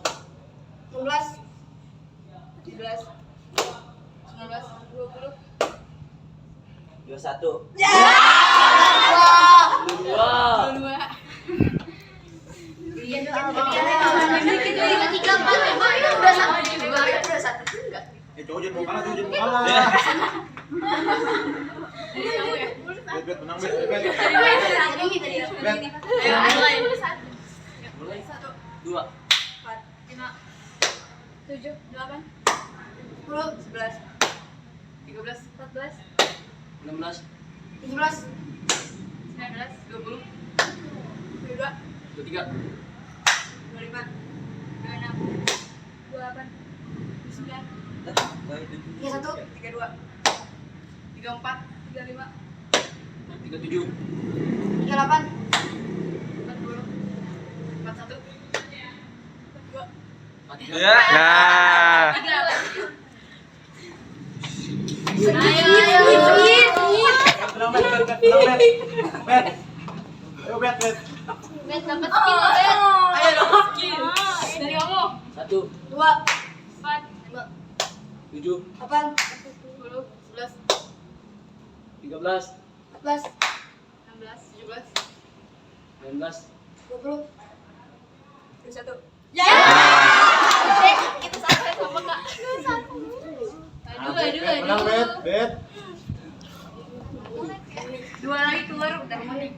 16, 17, 19, 20. 21. Wow. 2. Iya, Ketiga Pak, memang itu udah sama juga. Udah 1 juga. Cowok jangan mau kalah. Bet, menang bet. Ayo, 2, 4, 5, 7, 8, 10, 11, 13, 14, 16, 17, 19, 20, 22, 23, 25, 26, 28, 29, 31, 32, 34, 35, 37. 38, 40, 41, 42, Ya. 43. Menang bet. Ayo bet. Bet dapat skin, Bet. Ayo dong, skin. Dari kamu. 1, 2, 4, 5, 7, 8, 10, 11, 13. 14, 16, 17. 19. 20, 21. Kita sama Kak. Menang, Bet. Bet. Dua lagi keluar udah. 1, 2,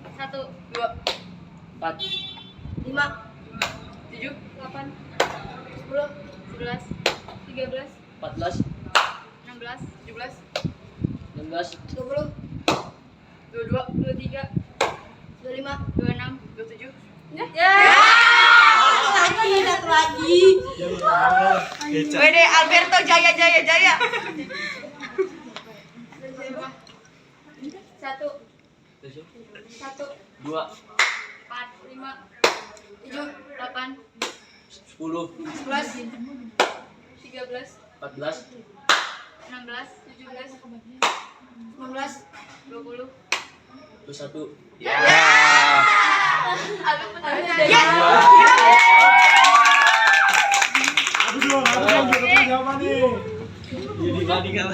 4. 5, 7, 8, 10, 11, 13, 14. 16, 17, 16. 20, 22, 23, 25. 26, 27. Satu lagi. Wede Alberto Jaya. 1, 7. 1, 2. 4, 5, 7, 8, 10. 11, 13, 14. 16, 17, 19. 20. 21. Aku dong, siapa nih? Jadi tadi kan.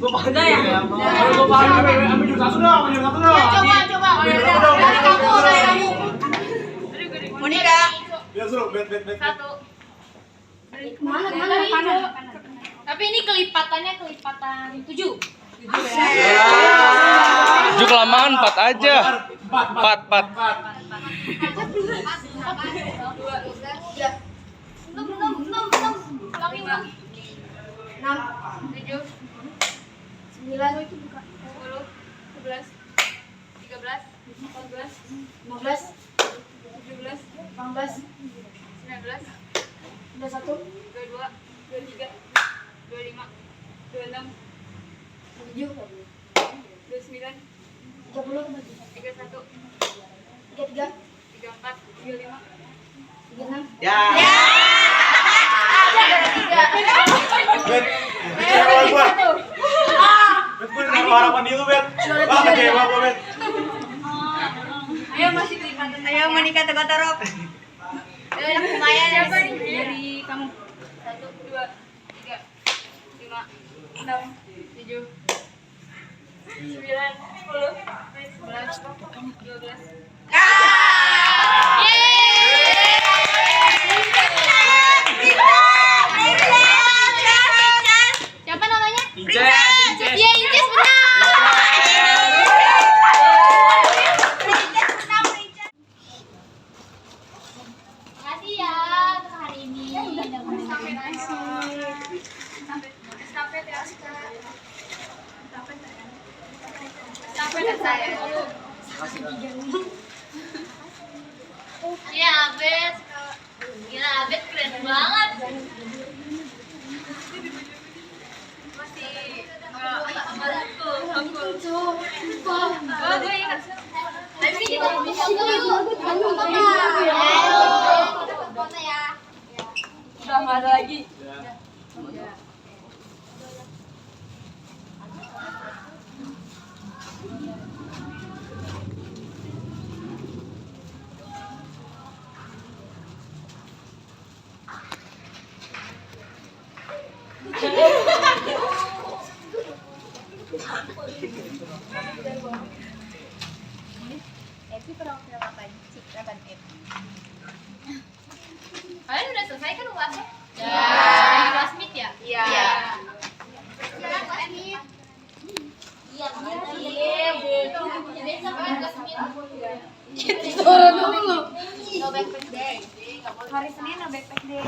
Gua pandai ya. Gua pandai. Ambil jurus satu dong, ambil jurus satu dong. Coba. Ambil jurus satu dong. Monika. Ya suruh, bet. 1. Kemana? Tapi ini kelipatan 7. 7 kelamaan 4 aja. 4. 6, 7, 9, 10, 11, 13, 14, 15, 17, 18, 19, 21, 22, 23, 25, 26, 27, 29, 30, 31, 33, 34, 35. 36. Bet, kecewa gua. Bet, gua naruh harapan di lu, Bet. Kecewa gua, Bet. Ayo Monika Tegotorok. Lumayan ya dari kamu. 1, 2, 3, 5, 6, 7, 9, 10, 11, 12. Siapa namanya? Inces. Iya, Inces menang. Makasih ya untuk hari ini. Estafet ya, Estafet ya saya. Iya, Abed. Gila, Abed keren banget. Masih gue ingat. Tapi kita bisa foto ya. Udah nggak ada lagi. Epi pernah film apa? Raban F. Kalian udah selesai kan UASnya? Ya. Kelas meet ya? Iya. Kelas meet. Iya, besok kan kelas meet. Turun dulu. No backpack day. Hari Senin no backpack day.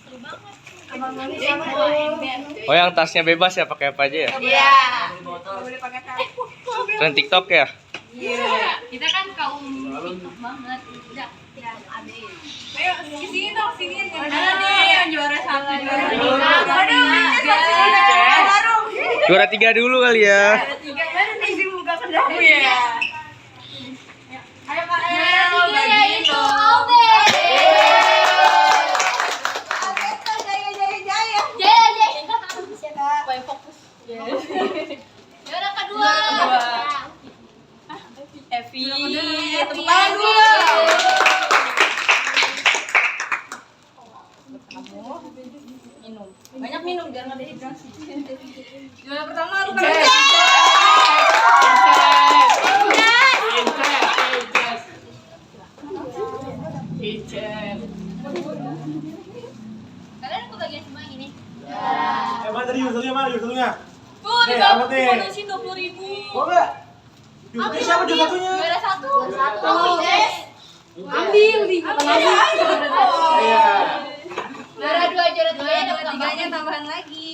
Seru banget. Abang Noni sama Eden. Oh, yang tasnya bebas ya, pakai apa aja ya? Iya. Boleh pakai tas. Tren TikTok ya? Iya. Kita kan kaum TikTok banget. Udah. Ya, Ade. Ayo sini dong, sini ada yang juara 1, juara 2. Juara 3 dulu kali ya. Ada 3 kan isi muka kendamu ya. Ayo Kak El, bagiin dong. Supaya fokus. Juara kedua. Evi, tepuk tangan dulu. Minum. Banyak minum biar nggak dehidrasi. Juara pertama lu kan. Kalian aku bagian semua yang ini. Mana tadi jus satunya mana jus satunya? Tuh, di apa bawah nih? bonusin 20.000. Mau nggak? Jus satunya siapa jus satunya? Juara satu. Oh, Jess. Ambil di Iya. Juara dua ya dapat Tiganya tambahan lagi.